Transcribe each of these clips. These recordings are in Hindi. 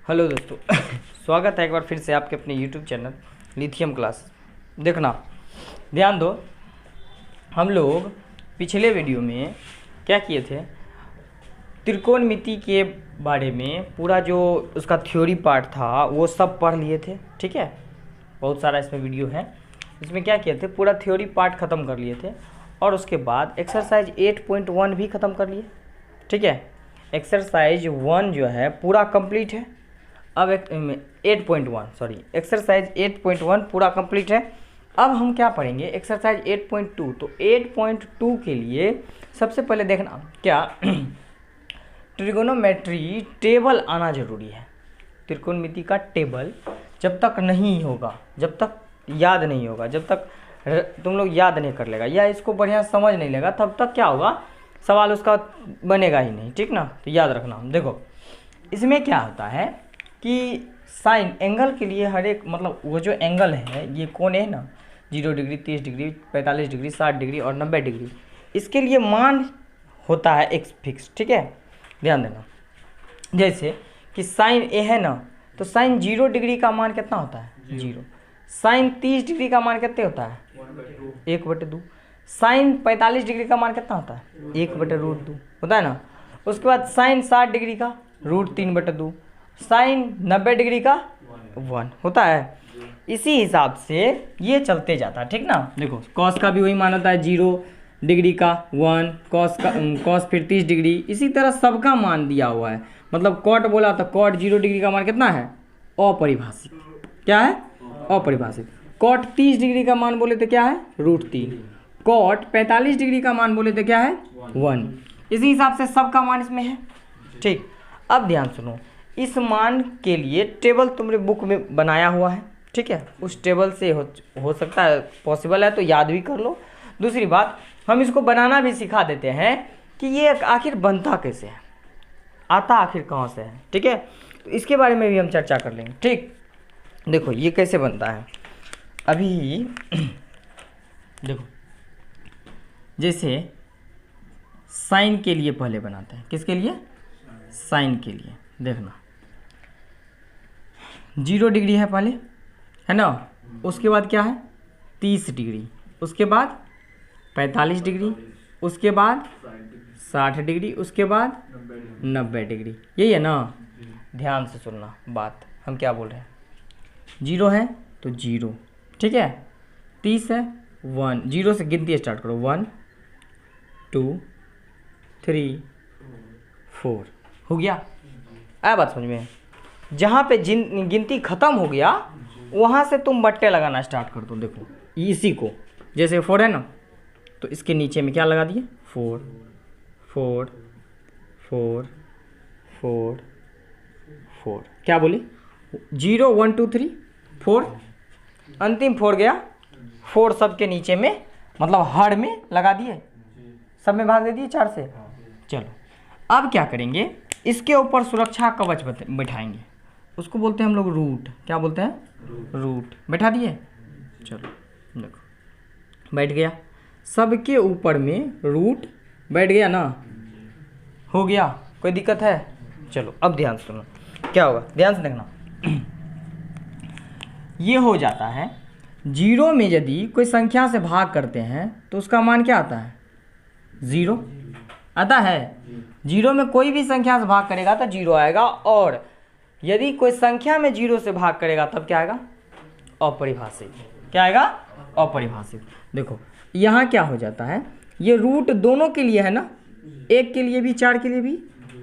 हेलो दोस्तों स्वागत है एक बार फिर से आपके अपने YouTube चैनल लिथियम क्लास। देखना, ध्यान दो। हम लोग पिछले वीडियो में क्या किए थे, त्रिकोणमिति के बारे में पूरा जो उसका थ्योरी पार्ट था वो सब पढ़ लिए थे। ठीक है, बहुत सारा इसमें वीडियो है। इसमें क्या किए थे, पूरा थ्योरी पार्ट ख़त्म कर लिए थे और उसके बाद एक्सरसाइज 8.1 भी ख़त्म कर लिए। ठीक है, एक्सरसाइज 1 जो है पूरा कंप्लीट है। अब 8.1 सॉरी एक्सरसाइज 8.1 पूरा कंप्लीट है। अब हम क्या पढ़ेंगे, एक्सरसाइज 8.2। तो 8.2 के लिए सबसे पहले देखना क्या ट्रिगोनोमेट्री टेबल आना जरूरी है। त्रिकोणमिति का टेबल जब तक नहीं होगा, जब तक याद नहीं होगा, जब तक तुम लोग याद नहीं कर लेगा या इसको बढ़िया समझ नहीं लेगा, तब तक क्या होगा, सवाल उसका बनेगा ही नहीं। ठीक ना, तो याद रखना। देखो इसमें क्या होता है कि साइन एंगल के लिए हर एक, मतलब वो जो एंगल है, ये कोण है ना, 0 डिग्री, 30 डिग्री, 45 डिग्री, 60 डिग्री और 90 डिग्री, इसके लिए मान होता है एक फिक्स। ठीक है, ध्यान देना। जैसे कि साइन ए है ना, तो साइन 0 डिग्री का मान कितना होता है, 0। साइन 30 डिग्री का मान कितने होता है, 1/2। साइन 45 डिग्री का मान कितना होता है, 1/√2 होता है ना। उसके बाद साइन 60 डिग्री का √3/2, साइन 90 डिग्री का 1 होता है। इसी हिसाब से ये चलते जाता है। ठीक ना, देखो कॉस का भी वही मान होता है, 0 डिग्री का 1, कॉस फिर 30 डिग्री, इसी तरह सबका मान दिया हुआ है। मतलब कॉट बोला तो कॉट 0 डिग्री का मान कितना है, अपरिभाषित। क्या है, अपरिभाषित। कॉट 30 डिग्री का मान बोले तो क्या है, √3। कॉट 45 डिग्री का मान बोले तो क्या है, 1। इसी हिसाब से सबका मान इसमें है। ठीक, अब ध्यान सुनो, इस मान के लिए टेबल तुमने बुक में बनाया हुआ है। ठीक है, उस टेबल से हो सकता है, पॉसिबल है तो याद भी कर लो। दूसरी बात, हम इसको बनाना भी सिखा देते हैं कि ये आखिर बनता कैसे है, आता आखिर कहाँ से है। ठीक है, तो इसके बारे में भी हम चर्चा कर लेंगे। ठीक, देखो ये कैसे बनता है अभी देखो, जैसे साइन के लिए पहले बनाते हैं। किसके लिए, साइन के लिए। देखना 0 डिग्री है पहले, है ना। उसके बाद क्या है, 30 डिग्री, उसके बाद 45 डिग्री, उसके बाद 60 डिग्री, उसके बाद 90 डिग्री। यही है ना। ध्यान से सुनना बात, हम क्या बोल रहे हैं। 0 है तो 0, ठीक है। 30 है, 1, 0 से गिनती स्टार्ट करो, 1 2 3 4 हो गया। आया बात समझ में। जहाँ पे गिनती ख़त्म हो गया वहाँ से तुम बट्टे लगाना स्टार्ट कर दो। देखो इसी को, जैसे 4 है ना, तो इसके नीचे में क्या लगा दिए, 4 4 4 4 4। क्या बोले, 0 1 2 3 4, अंतिम 4 गया। 4 सबके नीचे में, मतलब हर में लगा दिए, सब में भाग दे दिए 4 से। चलो अब क्या करेंगे, इसके ऊपर सुरक्षा कवच बैठाएंगे, उसको बोलते हैं हम लोग रूट। क्या बोलते हैं, रूट। बैठा दिए, चलो देखो बैठ गया, सबके ऊपर में रूट बैठ गया ना, हो गया। कोई दिक्कत है, चलो अब ध्यान से सुनो क्या होगा, ध्यान से देखना। ये हो जाता है 0 में यदि कोई संख्या से भाग करते हैं तो उसका मान क्या आता है, 0 आता है। 0 में कोई भी संख्या से भाग करेगा तो 0 आएगा, और यदि कोई संख्या में 0 से भाग करेगा तब क्या आएगा, अपरिभाषित। क्या आएगा, अपरिभाषित। देखो यहाँ क्या हो जाता है, ये रूट दोनों के लिए है ना, 1 के लिए भी 4 के लिए भी,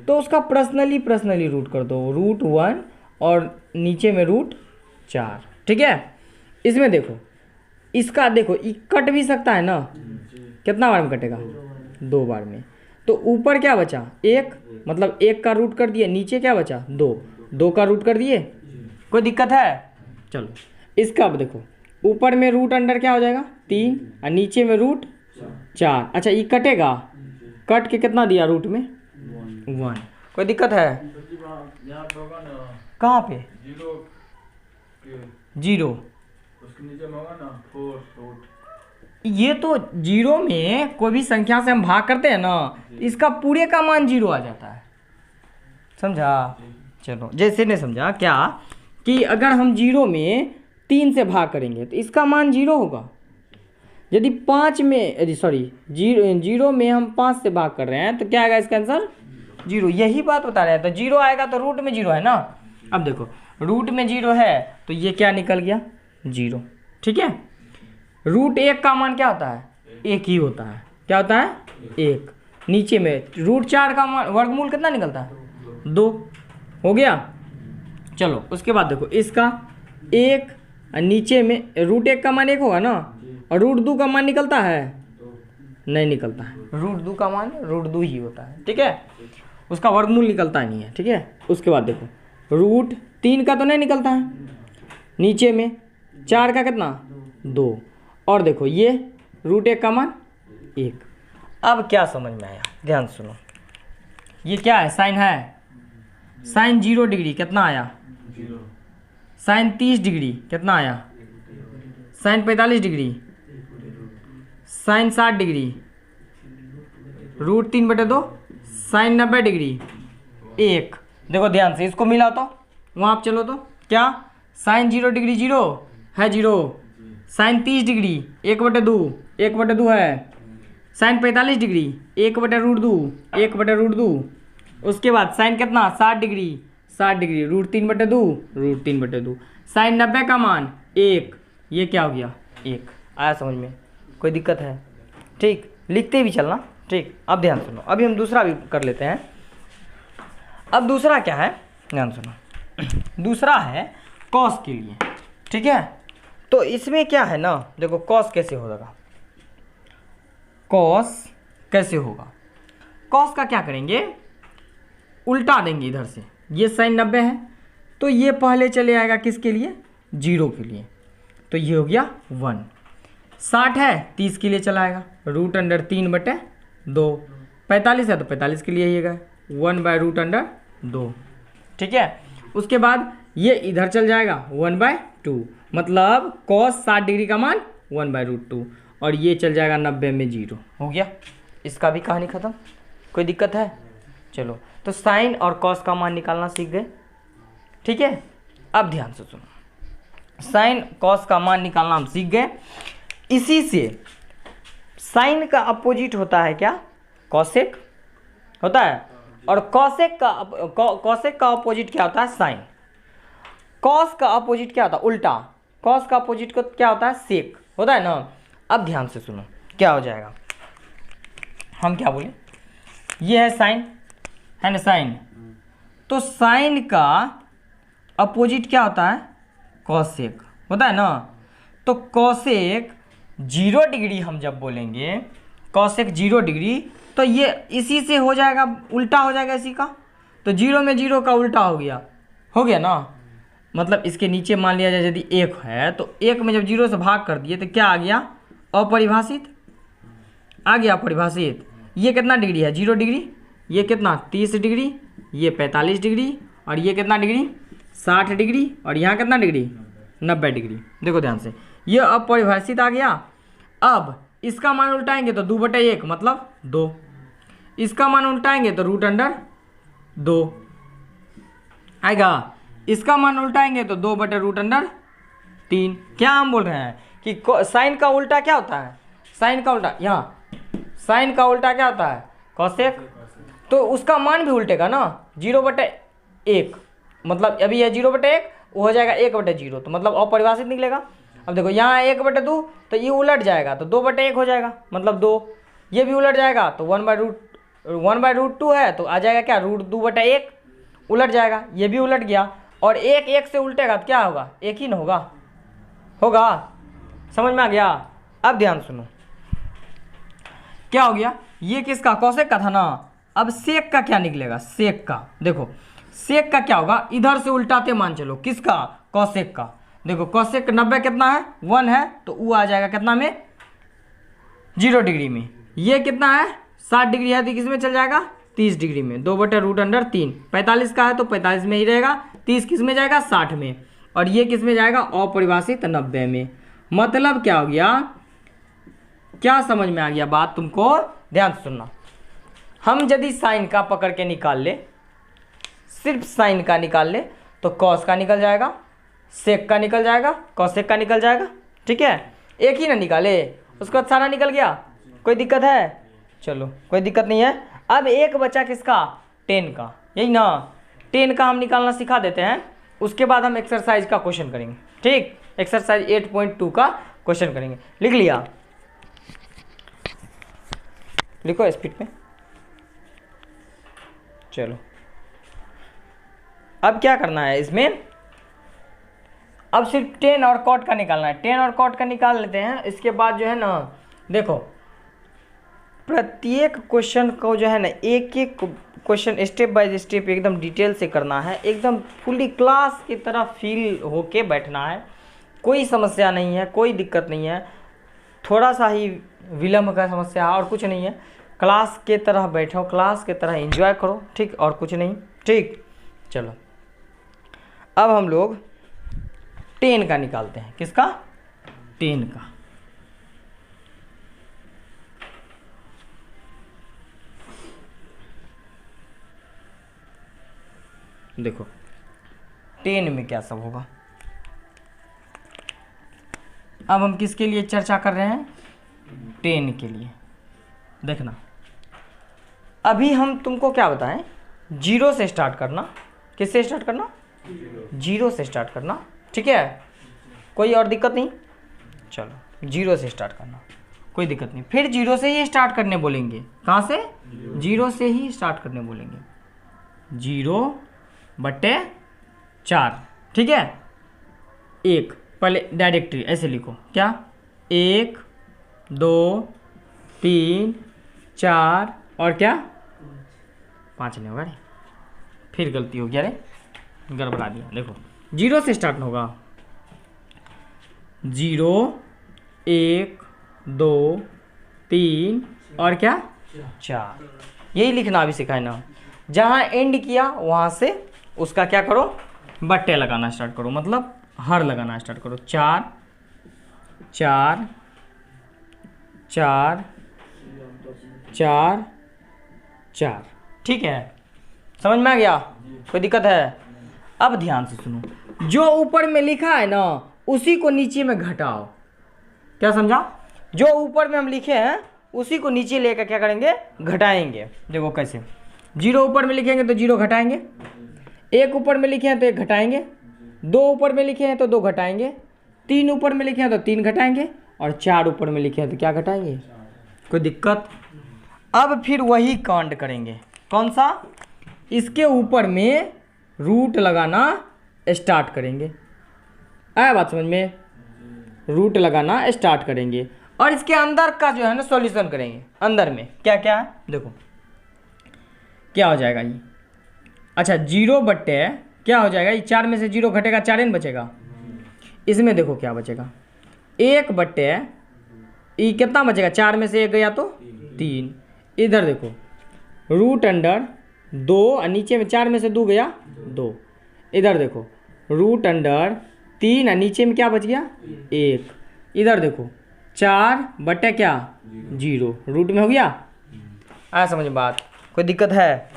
तो उसका पर्सनली रूट कर दो, √1 और नीचे में √4। ठीक है, इसमें देखो, इसका देखो कट भी सकता है ना, कितना बार में कटेगा, 2 बार में। तो ऊपर क्या बचा, 1, मतलब 1 का रूट कर दिए, नीचे क्या बचा, 2 का रूट कर दिए। कोई दिक्कत है, चलो इसका अब देखो, ऊपर में रूट अंडर क्या हो जाएगा, 3, और नीचे में √4। अच्छा ये कटेगा, कट के कितना दिया रूट में, 1। कोई दिक्कत है, कहाँ पे, 0 उसके नीचे में होगा ना 4। ये तो 0 में कोई भी संख्या से हम भाग करते हैं ना, इसका पूरे का मान 0 आ जाता है, समझा। चलो जैसे ने समझा क्या कि अगर हम 0 में 3 से भाग करेंगे तो इसका मान 0 होगा। यदि 5 में यदि सॉरी 0 में हम 5 से भाग कर रहे हैं तो क्या आएगा इसका आंसर 0। यही बात बता रहे हैं। तो 0 आएगा तो रूट में 0 है ना। अब देखो रूट में 0 है तो ये क्या निकल गया 0। ठीक है। रूट 1 का मान क्या होता है 1 ही होता है। क्या होता है 1। नीचे में रूट 4 का मान वर्गमूल कितना निकलता है 2। हो गया। चलो उसके बाद देखो इसका 1 और नीचे में रूट 1 का मान 1 होगा ना और रूट 2 का मान निकलता है नहीं निकलता है। रूट 2 का मान रूट 2 ही होता है। ठीक है। उसका वर्गमूल निकलता नहीं है। ठीक है। उसके बाद देखो रूट 3 का तो नहीं निकलता है। नीचे में 4 का कितना 2 और देखो ये रूट 1 का मान 1। अब क्या समझ में आया ध्यान सुनो। ये क्या है साइन है। साइन 0 डिग्री कितना आया साइन 30 डिग्री कितना आया sine 45 degree sine 60 degree root 3/2 sine 90 degree 1। देखो ध्यान से इसको मिला तो वहाँ आप चलो तो क्या साइन 0 डिग्री 0 है 0। साइन 30 डिग्री 1/2 1/2 है। Sine 45 degree 1/√2 1/√2। उसके बाद साइन कितना 60 डिग्री रूट 3/2 साइन 90 का मान 1। ये क्या हो गया 1। आया समझ में कोई दिक्कत है। ठीक लिखते भी चलना। ठीक अब ध्यान सुनो। अभी हम दूसरा भी कर लेते हैं। अब दूसरा क्या है ध्यान सुनो। दूसरा है कॉस के लिए। ठीक है। तो इसमें क्या है ना देखो कॉस कैसे होगा। कॉस कैसे होगा कॉस का क्या करेंगे उल्टा देंगे इधर से। ये साइन 90 है तो ये पहले चले आएगा किसके लिए 0 के लिए। तो ये हो गया 1। 60 है 30 के लिए चला आएगा √3/2। 45 है तो 45 के लिए ही है 1/√2। ठीक है। उसके बाद ये इधर चल जाएगा 1/2 मतलब कॉस 60 डिग्री का मान 1/√2 और ये चल जाएगा 90 में 0। हो गया। इसका भी कहानी ख़त्म। कोई दिक्कत है। चलो तो साइन और कॉस का मान निकालना सीख गए। ठीक है। अब ध्यान से सुनो। साइन कॉस का मान निकालना हम सीख गए। इसी से साइन का अपोजिट होता है क्या कॉसेक होता है और कॉसेक का अपोजिट क्या होता है साइन। कॉस का अपोजिट क्या होता है उल्टा। कॉस का अपोजिट को क्या होता है सेक होता है ना। अब ध्यान से सुनो क्या हो जाएगा। हम क्या बोले ये है साइन है ना साइन। तो साइन का अपोजिट क्या होता है कॉसेक होता है ना। तो कॉसेक 0 डिग्री हम जब बोलेंगे कॉसेक 0 डिग्री तो ये इसी से हो जाएगा उल्टा हो जाएगा इसी का। तो 0 में 0 का उल्टा हो गया ना। मतलब इसके नीचे मान लिया जाए यदि 1 है तो 1 में जब 0 से भाग कर दिए तो क्या आ गया अपरिभाषित आ गया अपरिभाषित। ये कितना डिग्री है 0 डिग्री। ये कितना 30 डिग्री ये 45 डिग्री और ये कितना डिग्री 60 डिग्री और यहाँ कितना डिग्री 90 डिग्री। देखो ध्यान से ये अपरिभाषित आ गया। अब इसका मान उल्टाएंगे तो 2/1 मतलब 2। इसका मान उल्टाएंगे तो √2 आएगा। इसका मान उल्टाएंगे तो 2/√3। क्या हम बोल रहे हैं कि साइन का उल्टा क्या होता है साइन का उल्टा यहाँ साइन का उल्टा क्या होता है कॉसेक। तो उसका मान भी उल्टेगा ना 0/1 मतलब अभी है 0/1 वो हो जाएगा 1/0 तो मतलब अपरिभाषित निकलेगा। अब देखो यहाँ 1/2 तो ये उलट जाएगा तो 2/1 हो जाएगा मतलब 2। ये भी उलट जाएगा तो 1/2 है तो आ जाएगा क्या √2/1 उलट जाएगा। ये भी उलट गया और 1 से उल्टेगा तो क्या होगा 1 ही ना होगा। समझ में आ गया। अब ध्यान सुनो क्या हो गया ये किसका कॉसेक का था ना। अब सेक का क्या निकलेगा सेक का। देखो सेक का क्या होगा इधर से उल्टाते मान चलो किसका कॉसेक का। देखो कॉसेक 90 कितना है 1 है तो वो आ जाएगा कितना में 0 डिग्री में। ये कितना है 60 डिग्री है तो किस में चल जाएगा 30 डिग्री में 2/√3। 45 का है तो 45 में ही रहेगा। 30 किस में जाएगा 60 में और ये किस में जाएगा अपरिभाषित 90 में। मतलब क्या हो गया क्या समझ में आ गया बात तुमको। ध्यान से सुनना। हम यदि साइन का पकड़ के निकाल ले सिर्फ साइन का निकाल ले तो कॉस का निकल जाएगा, सेक का निकल जाएगा, कॉसेक का निकल जाएगा। ठीक है, एक ही ना निकाले, उसके बाद सारा निकल गया। कोई दिक्कत है? चलो कोई दिक्कत नहीं है। अब एक बचा किसका? टेन का, यही ना। टेन का हम निकालना सिखा देते हैं, उसके बाद हम एक्सरसाइज का क्वेश्चन करेंगे। ठीक, एक्सरसाइज 8.2 का क्वेश्चन करेंगे। लिख लिया? लिखो स्पीड पे। चलो अब क्या करना है इसमें, अब सिर्फ टेन और कॉट का निकालना है। टेन और कॉट का निकाल लेते हैं, इसके बाद जो है ना देखो प्रत्येक क्वेश्चन को जो है ना एक एक क्वेश्चन स्टेप बाय स्टेप एकदम डिटेल से करना है, एकदम फुली क्लास की तरह फील होके बैठना है। कोई समस्या नहीं है, कोई दिक्कत नहीं है, थोड़ा सा ही विलम्ब का समस्या है और कुछ नहीं है। क्लास के तरह बैठो, क्लास के तरह एंजॉय करो, ठीक, और कुछ नहीं। ठीक, चलो अब हम लोग टेन का निकालते हैं। किसका? टेन का। देखो टेन में क्या सब होगा। अब हम किसके लिए चर्चा कर रहे हैं? टेन के लिए। देखना अभी हम तुमको क्या बताएं, जीरो से स्टार्ट करना। किससे स्टार्ट करना? जीरो से स्टार्ट करना। ठीक है, कोई और दिक्कत नहीं। चलो जीरो से स्टार्ट करना, कोई दिक्कत नहीं। फिर जीरो से ही स्टार्ट करने बोलेंगे। कहाँ से? जीरो से ही स्टार्ट करने बोलेंगे। 0/4। ठीक है, एक पहले डायरेक्टरी ऐसे लिखो। क्या? 1 2 3 4 और क्या 5 नहीं होगा रे, फिर गलती हो गया रे, गड़बड़ा दिया। देखो जीरो से स्टार्ट होगा। 0 1 2 3 और क्या 4, यही लिखना अभी सिखाए ना। जहाँ एंड किया वहाँ से उसका क्या करो, बट्टे लगाना स्टार्ट करो, मतलब हर लगाना स्टार्ट करो। 4 4 4 4 4। ठीक है, समझ में आ गया? कोई दिक्कत है? अब ध्यान से सुनो, जो ऊपर में लिखा है ना उसी को नीचे में घटाओ। क्या समझा? जो ऊपर में हम लिखे हैं उसी को नीचे लेकर क्या करेंगे, घटाएंगे। देखो कैसे, 0 ऊपर में लिखेंगे तो 0 घटाएंगे, 1 ऊपर में लिखे हैं तो 1 घटाएंगे, 2 ऊपर में लिखे हैं तो 2 घटाएंगे, 3 ऊपर में लिखे हैं तो 3 घटाएंगे, और 4 ऊपर में लिखे हैं तो क्या घटाएंगे। कोई दिक्कत? अब फिर वही कांड करेंगे। कौन सा? इसके ऊपर में रूट लगाना स्टार्ट करेंगे। आया बात समझ में? रूट लगाना स्टार्ट करेंगे और इसके अंदर का जो है ना सॉल्यूशन करेंगे। अंदर में क्या क्या है देखो, क्या हो जाएगा ये। अच्छा 0 बट्टे क्या हो जाएगा, ये 4 में से 0 घटेगा, 4 न बचेगा। इसमें देखो क्या बचेगा, 1 बट्टे ये कितना बचेगा, 4 में से 1 गया तो 3। इधर देखो रूट अंडर 2 और नीचे में 4 में से 2 गया 2। इधर देखो रूट अंडर 3 और नीचे में क्या बच गया 1। इधर देखो 4 बट्टे क्या 0, रूट में हो गया। आया समझ में बात? कोई दिक्कत है?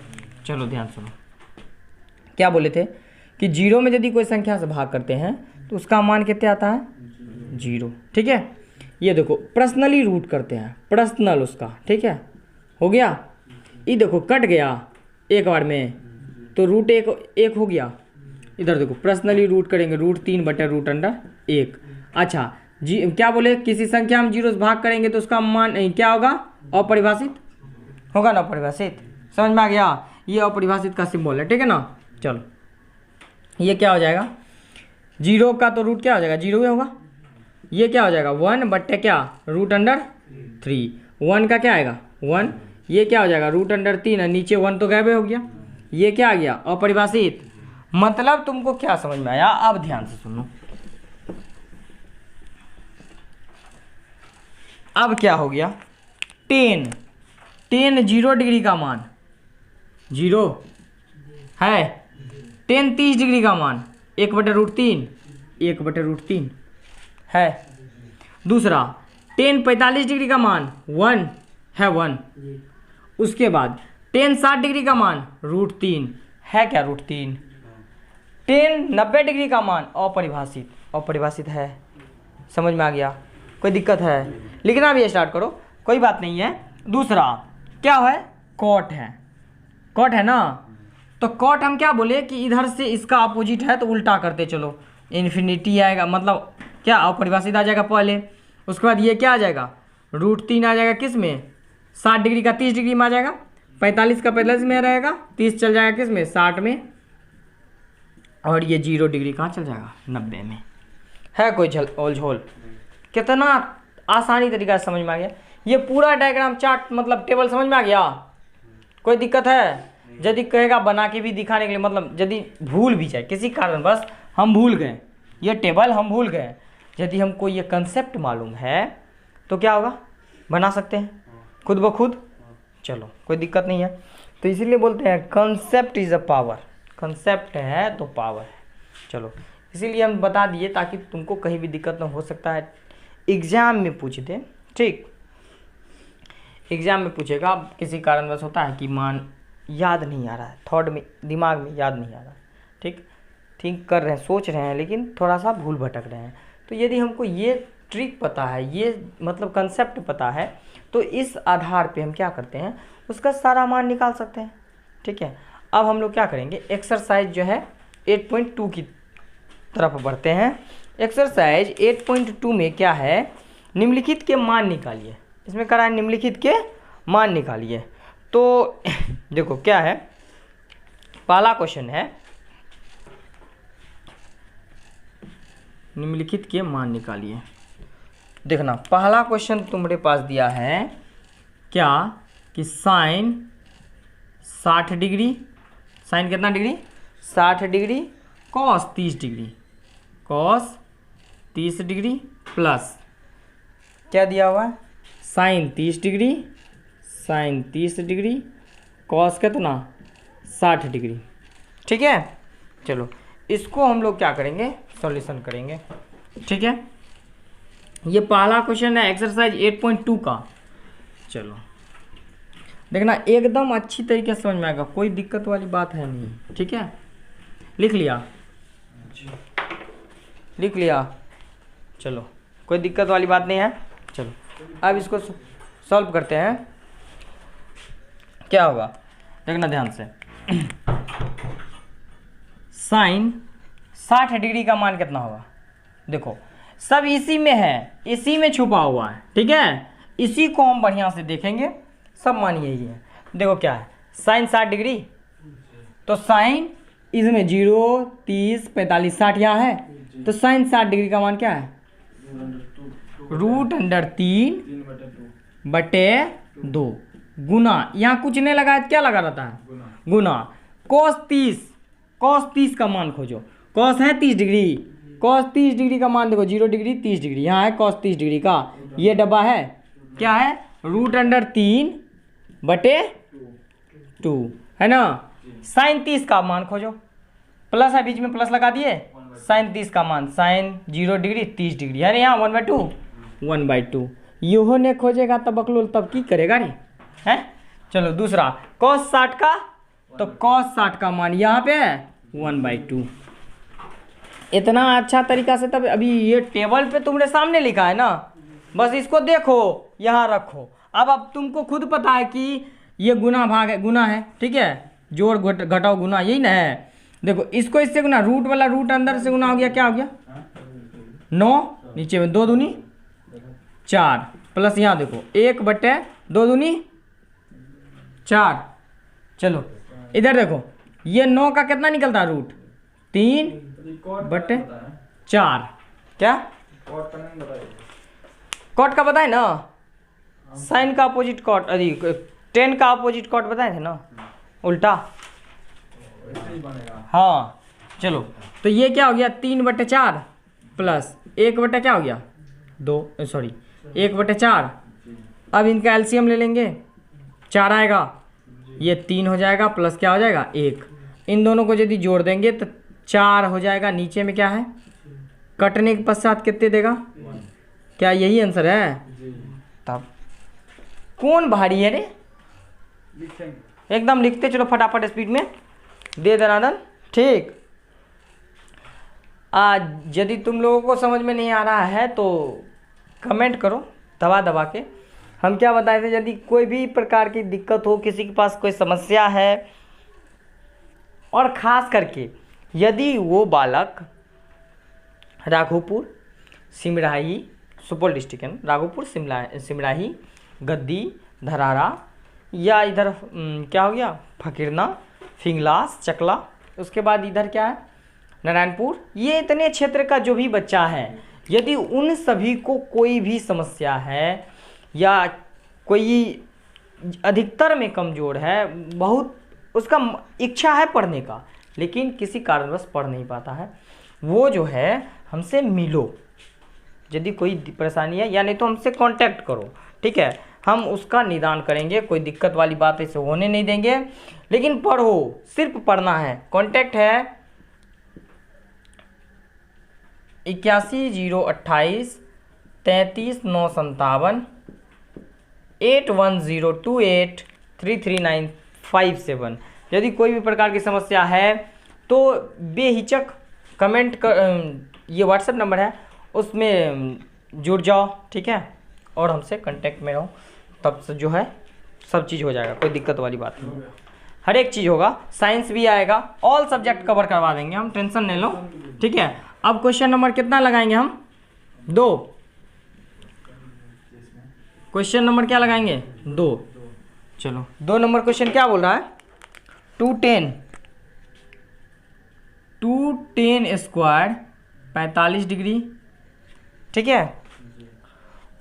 चलो ध्यान सुनो, क्या बोले थे कि 0 में यदि कोई संख्या से भाग करते हैं तो उसका मान कितने आता है 0। ठीक है, ये देखो पर्सनली रूट करते हैं, पर्सनल उसका। ठीक है, हो गया। ये देखो कट गया एक बार में तो रूट 1 हो गया। इधर देखो पर्सनली रूट करेंगे, √3 बटे रूट अंडर 1। अच्छा क्या बोले, किसी संख्या हम 0 से भाग करेंगे तो उसका मान क्या होगा, अपरिभाषित होगा ना, अपरिभाषित। समझ में आ गया? ये अपरिभाषित का सिंबल है। ठीक है ना। चलो ये क्या हो जाएगा, 0 का तो रूट क्या हो जाएगा 0 ही होगा। ये क्या हो जाएगा 1 बट्टे क्या रूट अंडर 3। 1 का क्या आएगा 1। ये क्या हो जाएगा रूट अंडर 3 और नीचे 1 तो गायब हो गया। ये क्या आ गया अपरिभाषित। मतलब तुमको क्या समझ में आया? अब ध्यान से सुनो, अब क्या हो गया, 10 0 डिग्री का मान 0 है, 10 30 डिग्री का मान 1/√3 1/√3 है। दूसरा 10 45 डिग्री का मान 1 है 1। उसके बाद 10 60 डिग्री का मान √3 है क्या √3। 90 डिग्री का मान अपरिभाषित है। समझ में आ गया? कोई दिक्कत है? लिखना भी स्टार्ट करो, कोई बात नहीं है। दूसरा क्या है? कॉट है ना। तो कॉट हम क्या बोले कि इधर से इसका अपोजिट है तो उल्टा करते चलो, इन्फिनिटी आएगा, मतलब क्या अपरिभाषित आ जाएगा पहले। उसके बाद ये क्या आ जाएगा? √3 आ जाएगा किस में? 60 डिग्री का 30 डिग्री में आ जाएगा, 45 का 45 में रहेगा, 30 चल जाएगा किस में? 60 में, और ये 0 डिग्री कहाँ चल जाएगा? 90 में। है कोई झोल? कितना आसानी तरीका से समझ में आ गया। ये पूरा डायग्राम चार्ट मतलब टेबल समझ में आ गया? कोई दिक्कत है? यदि कहेगा बना के भी दिखाने के लिए, मतलब यदि भूल भी जाए किसी कारणवश, हम भूल गए ये टेबल, हम भूल गए, यदि हमको ये कंसेप्ट मालूम है तो क्या होगा? बना सकते हैं खुद ब खुद। चलो कोई दिक्कत नहीं है। तो इसीलिए बोलते हैं concept is a power. Concept है तो पावर है। चलो इसीलिए हम बता दिए ताकि तुमको कहीं भी दिक्कत ना हो सकता है, एग्ज़ाम में पूछ दे। ठीक, एग्ज़ाम में पूछेगा, किसी कारणवश होता है कि मान याद नहीं आ रहा है, थॉट में, दिमाग में याद नहीं आ रहा है, ठीक, थिंक कर रहे हैं, सोच रहे हैं, लेकिन थोड़ा सा भूल भटक रहे हैं। तो यदि हमको ये ट्रिक पता है, ये मतलब कंसेप्ट पता है, तो इस आधार पे हम क्या करते हैं? उसका सारा मान निकाल सकते हैं। ठीक है, अब हम लोग क्या करेंगे? एक्सरसाइज जो है 8.2 की तरफ बढ़ते हैं। एक्सरसाइज 8.2 में क्या है? निम्नलिखित के मान निकालिए। इसमें करा है निम्नलिखित के मान निकालिए। तो देखो क्या है, पहला क्वेश्चन है निम्नलिखित के मान निकालिए। देखना, पहला क्वेश्चन तुम्हारे पास दिया है क्या कि साइन 60 डिग्री, साइन कितना degree? 60 degree, cos 30 degree, cos 30 degree plus क्या दिया हुआ है? Sine 30 degree, sine 30 degree, cos कितना? 60 डिग्री। ठीक है, चलो इसको हम लोग क्या करेंगे? सॉल्यूशन करेंगे। ठीक है, ये पहला क्वेश्चन है एक्सरसाइज 8.2 का। चलो देखना, एकदम अच्छी तरीके से समझ में आएगा, कोई दिक्कत वाली बात है नहीं। ठीक है, लिख लिया? लिख लिया? चलो कोई दिक्कत वाली बात नहीं है। चलो अब इसको सॉल्व करते हैं। क्या होगा देखना ध्यान से। साइन 60 डिग्री का मान कितना होगा? देखो सब इसी में है, इसी में छुपा हुआ है। ठीक है, इसी को हम बढ़िया से देखेंगे, सब मान यही है। देखो क्या है, साइन 60 डिग्री, तो साइन इसमें 0, 30, 45, 60 यहाँ है, तो साइन 60 डिग्री का मान क्या है? √3/2 गुना, यहाँ कुछ नहीं लगा है, क्या लगा रहता है? गुना। कॉस 30 का मान खोजो। कॉस है 30 डिग्री, कॉस 30 डिग्री का मान देखो, 0 डिग्री 30 डिग्री, यहाँ है कॉस 30 डिग्री का, ये डब्बा है क्या है? √3/2 है ना। साइन 30 का मान खोजो, प्लस है बीच में, प्लस लगा दिए। साइन 30 का मान, साइन 0 डिग्री 30 डिग्री है ना, यहाँ 1/2 यो ने खोजेगा तब बकलोल तब की करेगा रे है। चलो दूसरा, कॉस 60 का, तो कॉस 60 का मान यहाँ पे है 1/2। इतना अच्छा तरीका से, तब अभी ये टेबल पे तुमने सामने लिखा है ना, बस इसको देखो, यहाँ रखो। अब तुमको खुद पता है कि ये गुना भाग है, गुना है। ठीक है, जोड़ घटाओ गुना, यही ना है। देखो इसको इससे गुना, रूट वाला रूट अंदर से गुना हो गया, क्या हो गया? 9, नीचे में 2 दूनी 4, प्लस यहाँ देखो 1/2 दूनी 4। चलो इधर देखो, ये 9 का कितना निकलता है? रूट 3/4। क्या कॉट का बताए ना? साइन का अपोजिट कॉट, अरे 10 का अपोजिट कॉट बताए थे ना, उल्टा। हाँ चलो, तो ये क्या हो गया? 3/4 प्लस 1 क्या हो गया? 2, सॉरी 1/4। अब इनका एलसीएम ले लेंगे, 4 आएगा, ये 3 हो जाएगा, प्लस क्या हो जाएगा? 1। इन दोनों को यदि जोड़ देंगे तो 4 हो जाएगा। नीचे में क्या है? कटने के पश्चात कितने देगा? क्या यही आंसर है? तब कौन भारी है रे? एकदम लिखते चलो फटाफट स्पीड में। दे दनादन। ठीक, यदि तुम लोगों को समझ में नहीं आ रहा है तो कमेंट करो दबा दबा के। हम क्या बताए थे, यदि कोई भी प्रकार की दिक्कत हो, किसी के पास कोई समस्या है, और ख़ास करके यदि वो बालक राघोपुर, सिमराही, सुपौल डिस्ट्रिक्ट है, राघोपुर, सिमराही, गद्दी, धरारा, या इधर क्या हो गया, फकीरना, फिंगलास, चकला, उसके बाद इधर क्या है, नारायणपुर, ये इतने क्षेत्र का जो भी बच्चा है, यदि उन सभी को कोई भी समस्या है या कोई अधिकतर में कमज़ोर है, बहुत उसका इच्छा है पढ़ने का लेकिन किसी कारणवश पढ़ नहीं पाता है, वो जो है हमसे मिलो। यदि कोई परेशानी है या नहीं तो हमसे कांटेक्ट करो, ठीक है, हम उसका निदान करेंगे। कोई दिक्कत वाली बात ऐसे होने नहीं देंगे, लेकिन पढ़ो, सिर्फ पढ़ना है। कांटेक्ट है 81 028 33 957 8102833957। यदि कोई भी प्रकार की समस्या है तो बेहिचक कमेंट कर, ये व्हाट्सएप नंबर है, उसमें जुड़ जाओ, ठीक है, और हमसे कांटेक्ट में रहो, तब से जो है सब चीज़ हो जाएगा, कोई दिक्कत वाली बात नहीं। हर एक चीज़ होगा, साइंस भी आएगा, ऑल सब्जेक्ट कवर करवा देंगे हम, टेंशन नहीं लो, ठीक है। अब क्वेश्चन नंबर कितना लगाएंगे हम, 2। क्वेश्चन नंबर क्या लगाएंगे, 2। चलो 2 नंबर क्वेश्चन क्या बोल रहा है, 2tan स्क्वायर 45 डिग्री, ठीक है,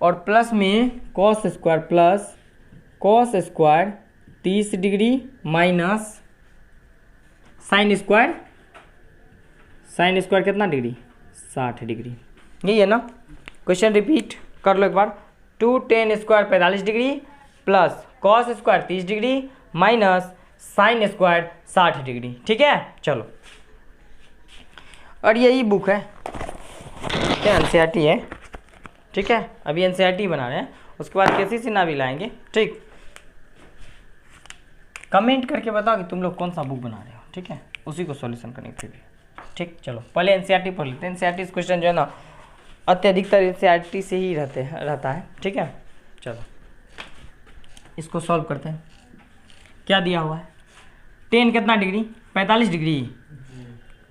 और प्लस में cos square plus cos square 30 degree minus sine square कितना डिग्री, 60 डिग्री। यही है ना, क्वेश्चन रिपीट कर लो एक बार। 2tan square 45 degree plus cos square 30 degree minus sine square 60 degree, ठीक है। चलो, और यही बुक है, क्या एनसीईआरटी है, ठीक है, अभी एनसीईआरटी बना रहे हैं, उसके बाद कैसी सी ना भी लाएंगे, ठीक। कमेंट करके बताओ कि तुम लोग कौन सा बुक बना रहे हो, ठीक है, उसी को सॉल्यूशन करने फिर भी, ठीक। चलो पहले एनसीईआरटी पढ़ लेते हैं। एनसीईआरटी क्वेश्चन जो है ना अत्यधिकतर एनसीईआरटी से ही रहता है, ठीक है। चलो इसको सॉल्व करते हैं। क्या दिया हुआ है, tan कितना डिग्री, 45 डिग्री,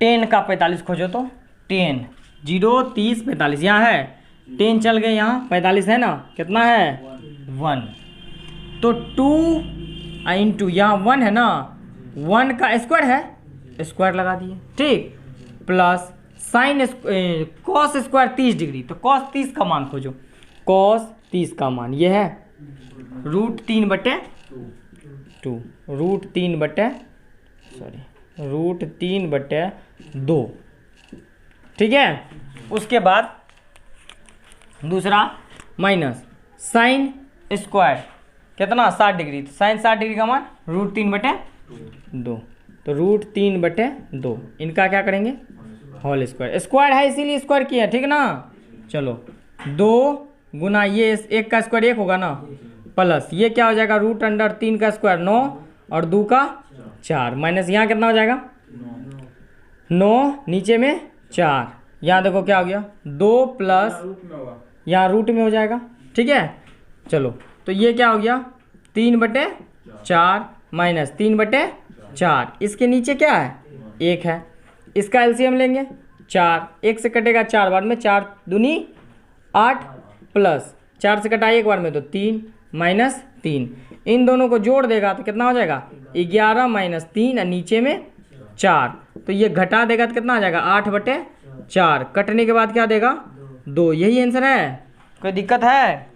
tan का 45 खोजो तो tan 0 30 45, यहाँ है tan चल गए, यहाँ 45 है ना, कितना है 1, तो 2 इंटू यहाँ 1 है ना, 1 का स्क्वायर है, स्क्वायर लगा दिए, ठीक, plus sine cos square 30 degree, तो cos 30 का मान खोजो, cos 30 का मान ये है √3/2, √3/2, ठीक है। उसके बाद दूसरा माइनस साइन स्क्वायर कितना 60 डिग्री, तो साइन 60 डिग्री का मान √3/2, तो √3/2, इनका क्या करेंगे होल स्क्वायर, स्क्वायर है इसीलिए स्क्वायर किया, ठीक ना। चलो 2 गुना ये 1 का स्क्वायर 1 होगा ना, प्लस ये क्या हो जाएगा √3 का स्क्वायर 9 और 2 का 4, माइनस यहाँ कितना हो जाएगा 9, नीचे में 4, यहाँ देखो क्या हो गया 2 प्लस यहाँ रूट में हो जाएगा, ठीक है। चलो तो ये क्या हो गया 3/4 माइनस 3/4, इसके नीचे क्या है 1 है, इसका एलसीएम लेंगे 4, 1 से कटेगा 4 बार में, 4 दूनी 8 प्लस 4 से कटा 1 बार में तो 3 माइनस 3, इन दोनों को जोड़ देगा तो कितना हो जाएगा 11 माइनस 3 और नीचे में 4, तो ये घटा देगा तो कितना आ जाएगा 8/4, कटने के बाद क्या देगा 2, यही आंसर है। कोई दिक्कत है,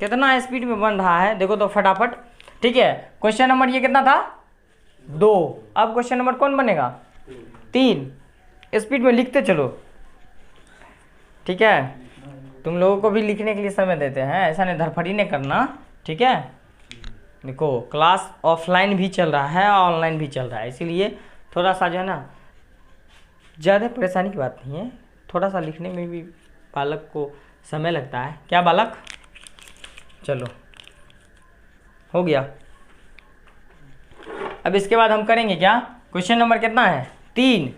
कितना स्पीड में बन रहा है देखो तो फटाफट, ठीक है। क्वेश्चन नंबर ये कितना था 2, अब क्वेश्चन नंबर कौन बनेगा 3, स्पीड में लिखते चलो, ठीक है। तुम लोगों को भी लिखने के लिए समय देते हैं, ऐसा नहीं धरफड़ी नहीं करना, ठीक है। देखो क्लास ऑफलाइन भी चल रहा है, ऑनलाइन भी चल रहा है, इसीलिए थोड़ा सा जो है ना ज़्यादा परेशानी की बात नहीं है, थोड़ा सा लिखने में भी बालक को समय लगता है, क्या बालक। चलो हो गया, अब इसके बाद हम करेंगे क्या क्वेश्चन नंबर कितना है 3।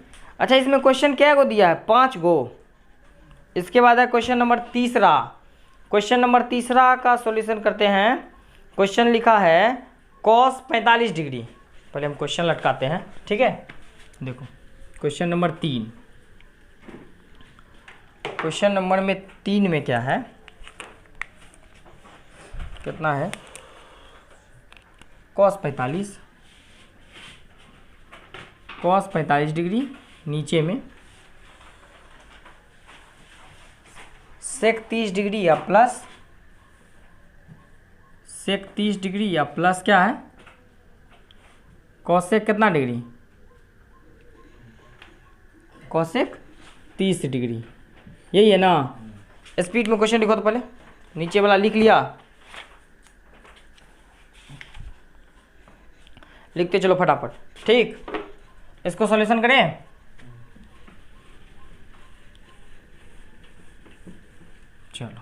अच्छा इसमें क्वेश्चन क्या को दिया है 5 गो। इसके बाद है क्वेश्चन नंबर तीसरा। क्वेश्चन नंबर तीसरा का सॉल्यूशन करते हैं। क्वेश्चन लिखा है कॉस 45 डिग्री। पहले हम क्वेश्चन लटकाते हैं, ठीक है। देखो क्वेश्चन नंबर 3। क्वेश्चन नंबर में 3 में क्या है, कितना है कॉस 45 डिग्री, नीचे में सेक 30 डिग्री या प्लस सेक 30 डिग्री या प्लस क्या है कॉसेक कितना डिग्री, कॉसेक 30 डिग्री। यही है ना। स्पीड में क्वेश्चन लिखो तो पहले, नीचे वाला लिख लिया, लिखते चलो फटाफट, ठीक। इसको सॉल्यूशन करें। चलो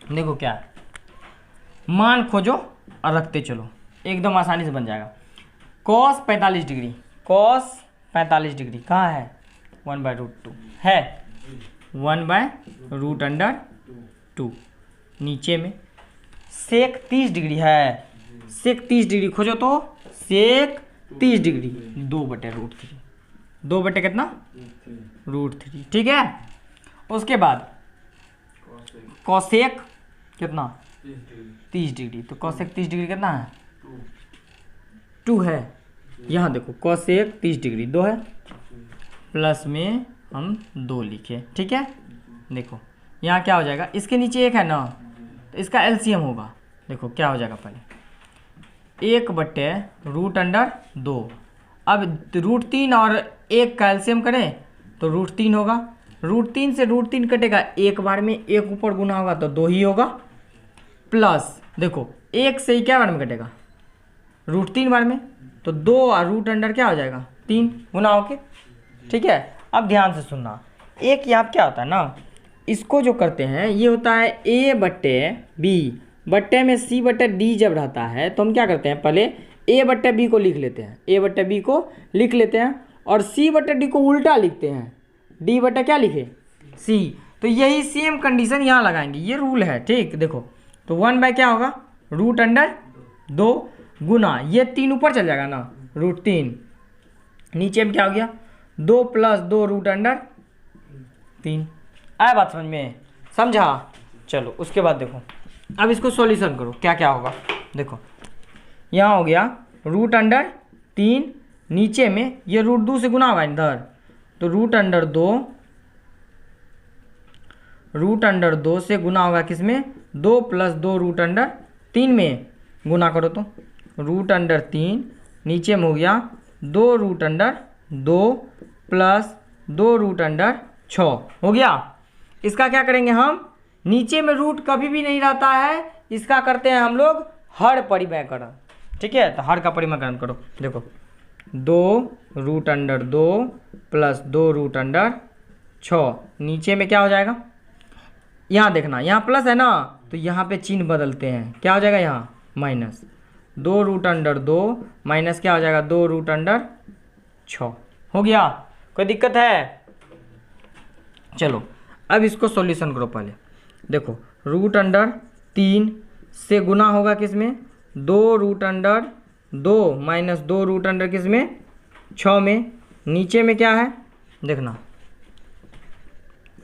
देखो क्या है, मान खोजो और रखते चलो, एकदम आसानी से बन जाएगा। कॉस 45 डिग्री, कॉस 45 डिग्री कहाँ है 1/√2 है, 1/√2। नीचे में सेक 30 डिग्री है, सेक 30 डिग्री खोजो तो सेक 30 डिग्री 2/√3, 2 बटे कितना √3, ठीक है। उसके बाद कॉसेक कितना 30 डिग्री, तो कॉसेक 30 डिग्री कितना है 2 है। यहाँ देखो कॉसेक 30 डिग्री 2 है, प्लस में हम 2 लिखे, ठीक है। देखो यहाँ क्या हो जाएगा, इसके नीचे 1 है ना, तो इसका एलसीएम होगा। देखो क्या हो जाएगा, पहले 1/√2। अब √3 और 1 का एलसीएम करें तो √3 होगा। √3 से √3 कटेगा, एक बार में 1 ऊपर गुना होगा तो 2 ही होगा, प्लस देखो 1 से ही क्या बार में कटेगा √3 बार में, तो 2 और √अंडर क्या हो जाएगा 3 गुना होके, ठीक है। अब ध्यान से सुनना, एक यहाँ क्या होता है ना, इसको जो करते हैं ये होता है A/B, बट्टे में C/D जब रहता है तो हम क्या करते हैं, पहले A/B को लिख लेते हैं, A/B को लिख लेते हैं और C/D को उल्टा लिखते हैं, D बटा क्या लिखे C। तो यही सेम कंडीशन यहाँ लगाएंगे, ये रूल है, ठीक। देखो तो 1 क्या होगा √2 गुना ये 3 ऊपर चल जाएगा ना √3, नीचे में क्या हो गया 2 + 2 √3। आया बात समझ में, समझा। चलो उसके बाद देखो, अब इसको सॉल्यूशन करो, क्या क्या होगा। देखो यहाँ हो गया √3, नीचे में ये √2 से गुना होगा इधर, तो √2 से गुना होगा किसमें 2 + 2 √3 में गुना करो तो √3, नीचे में हो गया 2 √2 + 2 √6 हो गया। इसका क्या करेंगे हम, नीचे में रूट कभी भी नहीं रहता है, इसका करते हैं हम लोग हर परिमेयकरण, ठीक है। तो हर का परिमेयकरण करो। देखो 2 √2 + 2 √6, नीचे में क्या हो जाएगा, यहाँ देखना यहाँ प्लस है ना, तो यहाँ पे चिन्ह बदलते हैं, क्या हो जाएगा यहाँ माइनस, 2 √2 माइनस क्या हो जाएगा 2 √6 हो गया। कोई दिक्कत है। चलो अब इसको सॉल्यूशन करो पहले। देखो √3 से गुना होगा किसमें 2 √2 माइनस 2 √, किसमें 6 में, नीचे में क्या है देखना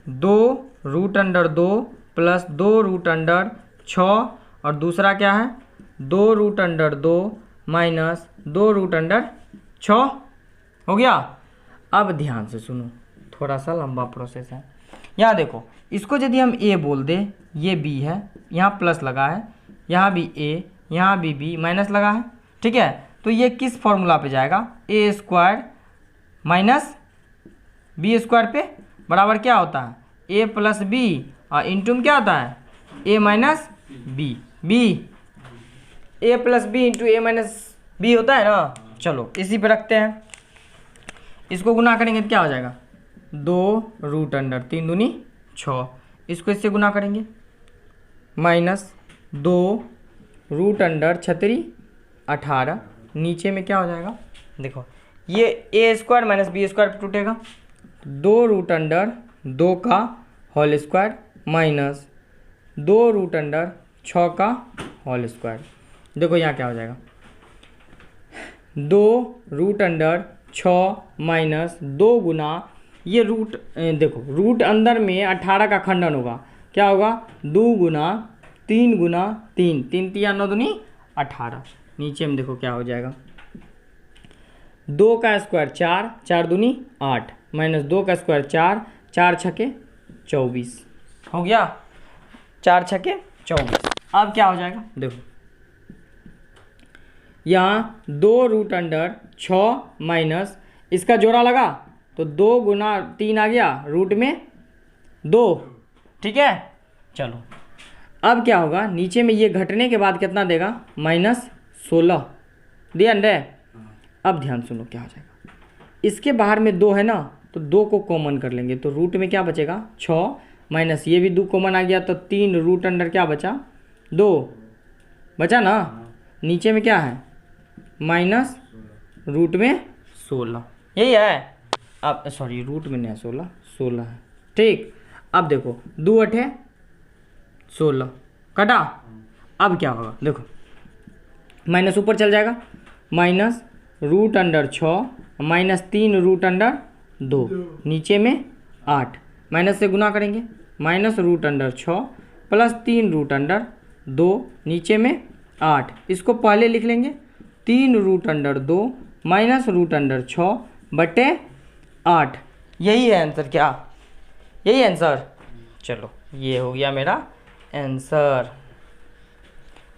2 √2 + 2 √6 और दूसरा क्या है 2 √2 माइनस 2 √6 हो गया। अब ध्यान से सुनो, थोड़ा सा लंबा प्रोसेस है। यहाँ देखो इसको यदि हम A बोल दें, ये B है, यहाँ प्लस लगा है, यहाँ भी A, यहाँ भी B माइनस लगा है, ठीक है। तो ये किस फॉर्मूला पे जाएगा, A² - B² पे बराबर क्या होता है A + B और इंटू में क्या होता है A - B, A + B into A - B होता है ना। चलो इसी पे रखते हैं, इसको गुना करेंगे तो क्या हो जाएगा 2 √3 दूनी 6, इसको इससे गुना करेंगे माइनस 2 √3 18, नीचे में क्या हो जाएगा, देखो ये ए स्क्वायर माइनस बी स्क्वायर पर टूटेगा, 2√2 का होल स्क्वायर माइनस 2√6 का होल स्क्वायर। देखो यहाँ क्या हो जाएगा, 2√6 माइनस 2 गुना ये रूट, देखो रूट अंदर में 18 का खंडन होगा, क्या होगा 2 गुना 3 गुना 3, 3 3 9 दूनी 18, नीचे में देखो क्या हो जाएगा, 2 का स्क्वायर 4, 4 दूनी 8 माइनस 2 का स्क्वायर 4, 4 छके 24 हो गया, 4 छके 24। अब क्या हो जाएगा, देखो यहाँ 2√6 माइनस इसका जोड़ा लगा तो 2 गुना 3 आ गया, रूट में 2, ठीक है। चलो अब क्या होगा, नीचे में ये घटने के बाद कितना देगा, -16 दिया न। अब ध्यान सुनो क्या हो जाएगा, इसके बाहर में 2 है ना, तो 2 को कॉमन कर लेंगे तो रूट में क्या बचेगा 6 माइनस ये भी 2 कॉमन आ गया तो 3 रूट अंडर क्या बचा 2 बचा ना, नीचे में क्या है माइनस रूट में 16, यही है। अब सॉरी रूट में नहीं 16 है, ठीक। अब देखो 2 8 16 कटा, अब क्या होगा, देखो माइनस ऊपर चल जाएगा, -√6 माइनस 3√2, नीचे में 8, माइनस से गुना करेंगे, -√6 प्लस 3√2, नीचे में 8, इसको पहले लिख लेंगे 3√2 माइनस √6 बटे 8, यही है आंसर, क्या यही आंसर। चलो ये हो गया मेरा आंसर।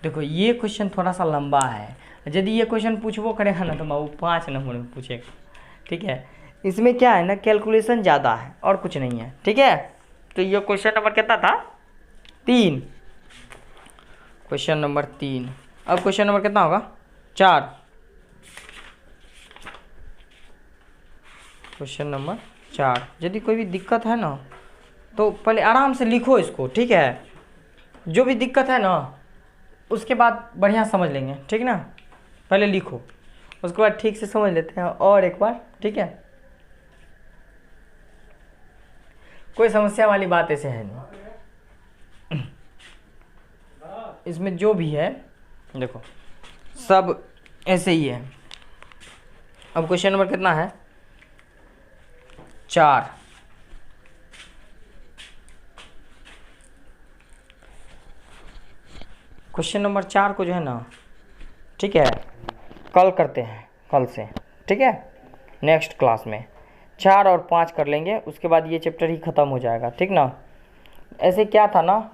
देखो ये क्वेश्चन थोड़ा सा लंबा है, यदि ये क्वेश्चन पूछबो करेगा ना तो वो 5 नंबर में पूछेगा, ठीक है। इसमें क्या है ना, कैलकुलेशन ज़्यादा है और कुछ नहीं है, ठीक है। तो ये क्वेश्चन नंबर कितना था, 3, क्वेश्चन नंबर 3। अब क्वेश्चन नंबर कितना होगा, 4, क्वेश्चन नंबर 4। यदि कोई भी दिक्कत है ना तो पहले आराम से लिखो इसको, ठीक है। जो भी दिक्कत है ना उसके बाद बढ़िया समझ लेंगे, ठीक ना। पहले लिखो, उसके बाद ठीक से समझ लेते हैं और एक बार, ठीक है। कोई समस्या वाली बात ऐसे है नहीं, इसमें जो भी है देखो सब ऐसे ही है। अब क्वेश्चन नंबर कितना है, 4। क्वेश्चन नंबर 4 को जो है ना, ठीक है, कल करते हैं, कल से, ठीक है, नेक्स्ट क्लास में 4 और 5 कर लेंगे, उसके बाद ये चैप्टर ही ख़त्म हो जाएगा, ठीक ना। ऐसे क्या था ना,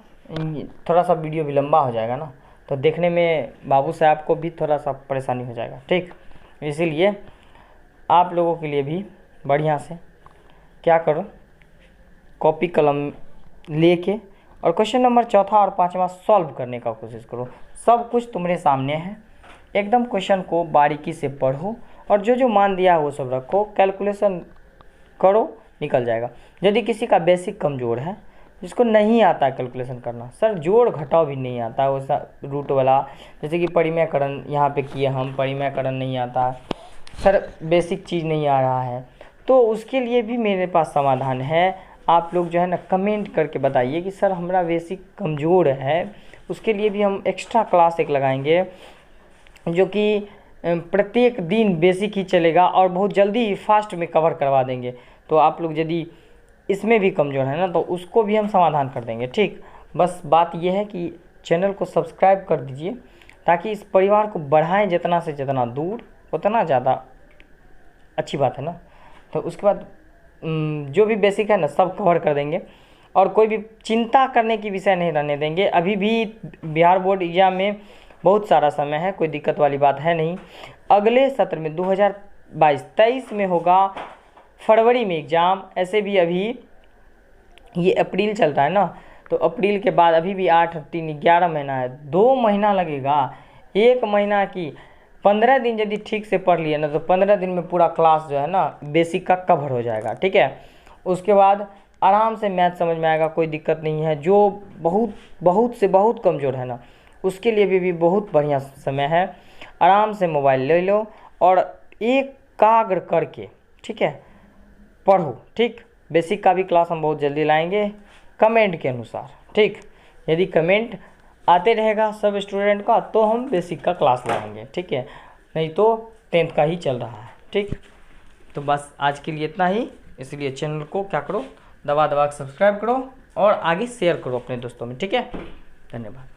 थोड़ा सा वीडियो भी लंबा हो जाएगा ना, तो देखने में बाबू साहब को भी थोड़ा सा परेशानी हो जाएगा, ठीक। इसीलिए आप लोगों के लिए भी बढ़िया से क्या करो, कॉपी कलम लेके और क्वेश्चन नंबर 4 और 5वां सॉल्व करने का कोशिश करो। सब कुछ तुम्हारे सामने है, एकदम क्वेश्चन को बारीकी से पढ़ो और जो जो मान दिया है वो सब रखो, कैलकुलेशन करो, निकल जाएगा। यदि किसी का बेसिक कमज़ोर है, जिसको नहीं आता है कैलकुलेशन करना, सर जोड़ घटाव भी नहीं आता है, वो रूट वाला, जैसे कि परिमेयकरण यहाँ पे किए हम, परिमेयकरण नहीं आता, सर बेसिक चीज़ नहीं आ रहा है, तो उसके लिए भी मेरे पास समाधान है। आप लोग जो है ना कमेंट करके बताइए कि सर हमारा बेसिक कमज़ोर है, उसके लिए भी हम एक्स्ट्रा क्लास एक लगाएंगे, जो कि प्रत्येक दिन बेसिक ही चलेगा और बहुत जल्दी फास्ट में कवर करवा देंगे। तो आप लोग यदि इसमें भी कमज़ोर है ना तो उसको भी हम समाधान कर देंगे, ठीक। बस बात यह है कि चैनल को सब्सक्राइब कर दीजिए ताकि इस परिवार को बढ़ाएं जितना से जितना दूर, उतना ज़्यादा अच्छी बात है ना। तो उसके बाद जो भी बेसिक है ना सब कवर कर देंगे और कोई भी चिंता करने की विषय नहीं रहने देंगे। अभी भी बिहार बोर्ड एग्ज़ाम में बहुत सारा समय है, कोई दिक्कत वाली बात है नहीं। अगले सत्र में 2022-23 में होगा, फरवरी में एग्ज़ाम, ऐसे भी अभी ये अप्रैल चल रहा है ना, तो अप्रैल के बाद अभी भी 8 3 11 महीना है, 2 महीना लगेगा। 1 महीना की 15 दिन यदि ठीक से पढ़ लिए ना तो 15 दिन में पूरा क्लास जो है ना बेसिक का कवर हो जाएगा, ठीक है। उसके बाद आराम से मैथ समझ में आएगा, कोई दिक्कत नहीं है। जो बहुत से बहुत कमज़ोर है ना उसके लिए भी बहुत बढ़िया समय है। आराम से मोबाइल ले लो और एकाग्र करके, ठीक है, पढ़ो। ठीक, बेसिक का भी क्लास हम बहुत जल्दी लाएंगे कमेंट के अनुसार। ठीक, यदि कमेंट आते रहेगा सब स्टूडेंट का तो हम बेसिक का क्लास लाएंगे। ठीक है, नहीं तो 10th का ही चल रहा है। ठीक, तो बस आज के लिए इतना ही। इसलिए चैनल को क्या करो, दबा दबा के सब्सक्राइब करो और आगे शेयर करो अपने दोस्तों में। ठीक है, धन्यवाद।